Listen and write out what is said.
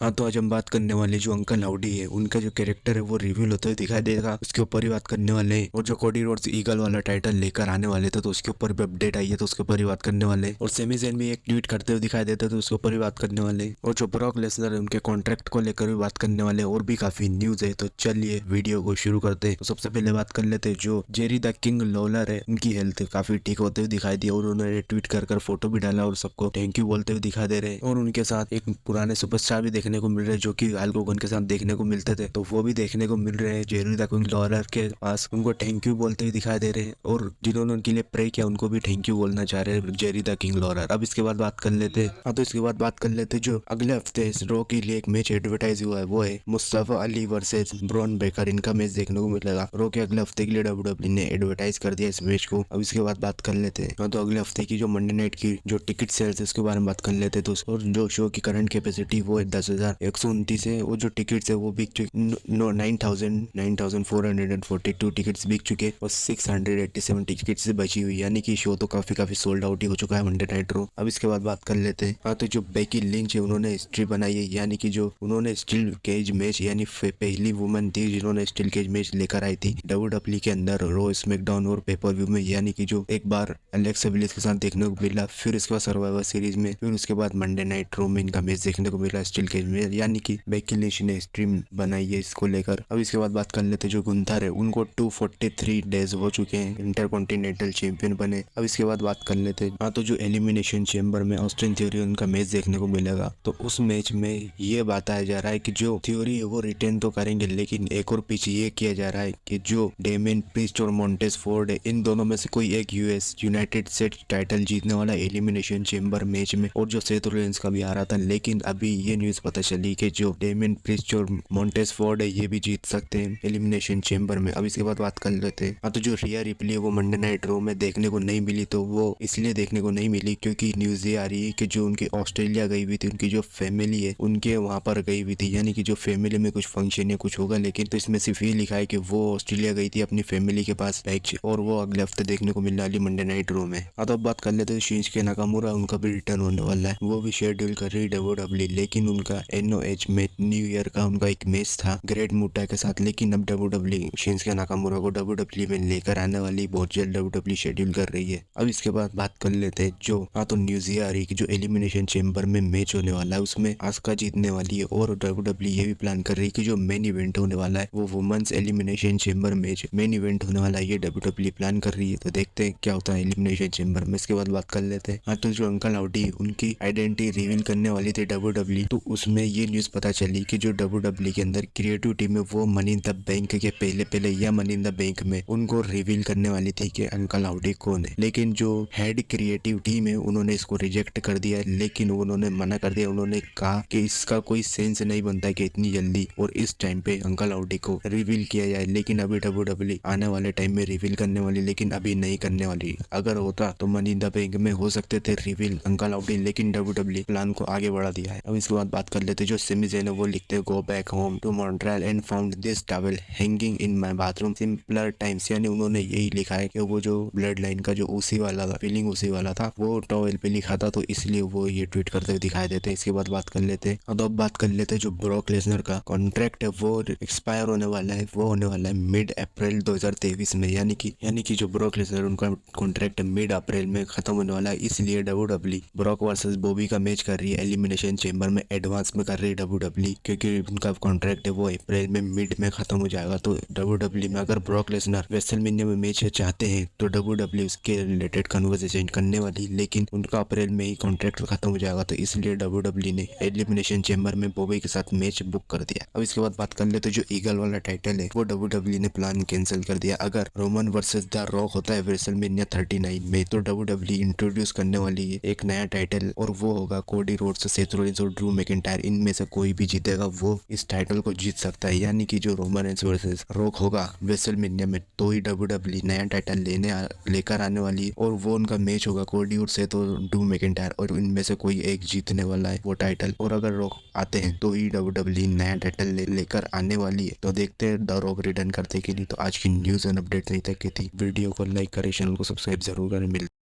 हाँ, तो आज हम बात करने वाले जो अंकल हाउडी है उनका जो कैरेक्टर है वो रिवील होता हुए दिखाई देगा, उसके ऊपर ही बात करने वाले हैं। और जो कोडी रोड्स ईगल वाला टाइटल लेकर आने वाले थे तो उसके ऊपर भी अपडेट आई है, तो उसके ऊपर ही बात करने वाले हैं। और सेमी ज़ेन भी एक ट्वीट करते हुए दिखाई देते तो उसके ऊपर ही बात करने वाले हैं। और जो ब्रॉक लेसनर है उनके कॉन्ट्रैक्ट को लेकर भी बात करने वाले हैं, और भी काफी न्यूज है। तो चलिए वीडियो को शुरू करते हैं। तो सबसे पहले बात कर लेते हैं जो जेरी द किंग लॉलर है, उनकी हेल्थ काफी ठीक होते हुए दिखाई दी और उन्होंने ट्वीट कर फोटो भी डाला और सबको थैंक यू बोलते हुए दिखाई दे रहे हैं। और उनके साथ एक पुराने सुपरस्टार भी देखने को मिल रहे हैं जो कि हल्क होगन के साथ देखने को मिलते थे, तो वो भी देखने को मिल रहे हैं। जेरी द किंग लॉलर के पास उनको थैंक यू बोलते हुए दिखाई दे रहे हैं, और जिन्होंने उनके लिए प्रे किया उनको भी थैंक यू बोलना चाह रहे हैं जेरी द किंग लॉलर। अब इसके बाद बात कर लेते हैं। हाँ, तो इसके बाद बात कर लेते हैं जो अगले हफ्ते रॉ के लिए एक मैच एडवर्टाइज हुआ है, वो है Mustafa Ali versus Bron Breakker. इनका मैच देखने को मिलेगा रॉ के अगले हफ्ते के लिए। डब्ल्यूडब्ल्यू ने एडवर्टाइज कर दिया इस मैच को। अब इसके बाद बात कर लेते हैं। हाँ, तो अगले हफ्ते की जो मंडे नाइट की जो टिकट सेल्स है उसके बारे में बात कर लेते हैं। तो और जो शो की करंट कैपेसिटी वो है 10,129 है, और जो टिकट्स है वो बिक चुके 9,442 टिकट्स बिक चुके और 687 टिकट्स बची हुई, यानी कि शो तो काफी सोल्ड आउट ही हो चुका है मंडे नाइट रॉ। अब इसके बाद बात कर लेते हैं। हाँ, तो जो बेकी लिंच है उन्होंने हिस्ट्री बनाई है, यानी कि जो उन्होंने स्टील केज मैच, यानी पहली वुमन थी जिन्होंने स्टील केज मैच लेकर आई थी डब्ल्यूडब्ल्यू के अंदर रॉ, स्मैकडाउन और पेपर व्यू में, यानी कि जो एक बार एलेक्सा ब्लिस के साथ देखने को मिला, फिर उसके बाद सर्वाइवर सीरीज में, फिर उसके बाद मंडे नाइट रॉ में इनका मैच देखने को मिला स्टील केज में, यानी कि बेकी लिंच ने स्ट्रीम बनाई है इसको लेकर। अब इसके बाद बात कर लेते जो गुंथर है उनको 243 डेज हो चुके हैं, इंटरकॉन्टिनेंटल चैंपियन बने। अब इसके बाद बात कर लेते हैं। हाँ, तो जो एलिमिनेशन चेंबर में ऑस्टिन थ्योरी उनका मैच देखने को मिलेगा, तो उस मैच में ये बताया जा रहा है कि जो थ्योरी है वो रिटेन तो करेंगे, लेकिन एक और पीछे ये किया जा रहा है कि जो डेमियन प्रीस्ट और मॉन्टेज फोर्ड है, इन दोनों में से कोई एक यूएस यूनाइटेड स्टेट्स टाइटल जीतने वाला एलिमिनेशन चेंबर मैच में। और जो सेथ रोलिंस का भी आ रहा था, लेकिन अभी ये न्यूज पता चली कि जो डेमियन प्रीस्ट और मॉन्टेज फोर्ड है ये भी जीत सकते हैं एलिमिनेशन चेंबर में। अब इसके बाद बात कर लेते हैं। हाँ, तो जो रिया रिप्ले वो मंडे नाइट रॉ में देखने को नहीं मिली, तो वो इसलिए देखने को नहीं मिली क्योंकि न्यूज ये आ रही है कि जो उनकी ऑस्ट्रेलिया गई हुई थी, उनकी जो फैमिली है उनके वहां पर गई हुई थी, यानी कि जो फैमिली में कुछ फंक्शन या कुछ होगा, लेकिन तो इसमें सिर्फ ये लिखा है कि वो ऑस्ट्रेलिया गई थी अपनी फैमिली के पास बैक, और वो अगले हफ्ते देखने को मिलने वाली मंडे नाइट रॉ में। हाँ, तो अब बात कर लेते हैं शिंजुके नाकामुरा, उनका भी रिटर्न होने वाला है, वो भी शेड्यूल कर रही है डब्ल्यूडब्ल्यू, लेकिन उनका एनओएच में न्यू ईयर का उनका एक मैच था ग्रेट मुटा के साथ, लेकिन अब डब्ल्यूडब्ल्यू शिंजुके नाकामुरा को डब्ल्यूडब्ल्यू में लेकर आने वाली बहुत जल्द डब्ल्यूडब्ल्यू शेड्यूल कर रही है। अब इसके बाद बात कर लेते हैं जो हाँ, तो न्यूज ये आ रही है कि जो एलिमिनेशन चेंबर में मैच होने वाला है उसमें आस्का जीतने वाली है, और डब्ल्यूडब्ल्यू ये भी प्लान कर रही है कि जो मेन इवेंट होने वाला है वो women's elimination chamber match main event होने वाला है, ये डब्ल्यूडब्ल्यू प्लान कर रही है। तो देखते हैं क्या होता है एलिमिनेशन चेंबर में। इसके बाद बात कर लेते हैं। हाँ, तो जो अंकल हाउडी उनकी आइडेंटिटी रिवील करने वाली थी डब्ल्यूडब्ल्यू, तो उसमें ये न्यूज पता चली कि जो डब्ल्यूडब्ल्यू के अंदर क्रिएटिव टीम है वो मनी इन द बैंक के पहले या मनी इन द बैंक में उनको रिवील करने वाली थी कि अंकल हाउडी कौन है, लेकिन जो हेड क्रिएटिव टीम है उन्होंने इसको रिजेक्ट कर दिया है, लेकिन उन्होंने मना कर दिया। उन्होंने कहा कि इसका कोई सेंस नहीं बनता कि इतनी जल्दी और इस टाइम पे अंकल हाउडी को रिवील किया जाए, लेकिन अभी डब्ल्यूडब्ल्यू आने वाले टाइम में रिवील करने वाली, लेकिन अभी नहीं करने वाली। अगर होता तो मनी इन द बैंक में हो सकते थे रिवील अंकल हाउडी, लेकिन डब्ल्यूडब्ल्यू प्लान को आगे बढ़ा दिया है। अब इसके बाद बात कर लेते जो सेमी ज़ेन है वो लिखते हैं go back home to Montreal and found this towel hanging in my bathroom simpler times, यानी उन्होंने यही लिखा है कि वो जो ब्लड लाइन का जो उसी वाला था, फीलिंग उसी वाला था, वो टॉवल पे लिखा था, तो इसलिए वो ये ट्वीट करते हुए दिखाई देते हैं। इसके बाद बात कर लेते हैं। अब बात कर लेते हैं जो ब्रॉक लेसनर का कॉन्ट्रैक्ट है वो एक्सपायर होने वाला है, वो होने वाला है मिड अप्रैल 2023 में, यानी कि जो ब्रॉक लेसनर उनका कॉन्ट्रैक्ट मिड अप्रैल में खत्म होने वाला है, इसलिए डब्ल्यूडब्ल्यू ब्रॉक वर्सेस बॉबी का मैच कर रही है एलिमिनेशन चेंबर में, एडवांस में कर रही है डब्ल्यूडब्ल्यू, क्योंकि उनका कॉन्ट्रैक्ट है वो अप्रैल में मिड में खत्म हो जाएगा। तो डब्ल्यूडब्ल्यू में अगर ब्रॉक लेसनर रेसलमेनिया में मैच चाहते हैं तो डब्ल्यूडब्ल्यू उसके रिलेटेड कन्वर्सेशन करने वाली, लेकिन उनका अप्रैल में ही कॉन्ट्रैक्ट खत्म हो जाएगा, तो इसलिए डब्ल्यूडब्ल्यू ने एलिमिनेशन चेंबर में बॉबी के साथ मैच बुक कर दिया। अब इसके बाद बात कर लेते जो ईगल वाला टाइटल है वो डब्ल्यूडब्ल्यू ने प्लान कैंसिल कर दिया। अगर रोमन वर्सेस द रॉक होता है रेसलमेनिया 39 में, तो डब्ल्यूडब्ल्यू इंट्रोड्यूस करने वाली है एक नया टाइटल, और वो होगा कोडी रोड्स, सेथ रोलिंस और ड्रू मैकिंटायर, इनमें से कोई भी जीतेगा वो इस टाइटल को जीत सकता है, यानी कि जो रोमन रेंस वर्सेस रॉक होगा रेसलमेनिया में, तो ही डब्ल्यूडब्ल्यू नया टाइटल लेकर आने वाली है, और वो उनका मैच होगा कोडी और सेथ और ड्रू मैकिंटायर, और इनमें से कोई एक जीतने वाला है वो टाइटल। और अगर रॉक आते हैं तो ही डब्ल्यूडब्ल्यू नया टाइटल लेकर आने वाली है। तो देखते हैं द रॉक रिटर्न करते कि नहीं। तो आज की न्यूज एंड अपडेट नहीं तक की थी। वीडियो को लाइक करें, चैनल को सब्सक्राइब जरूर करें। मिलते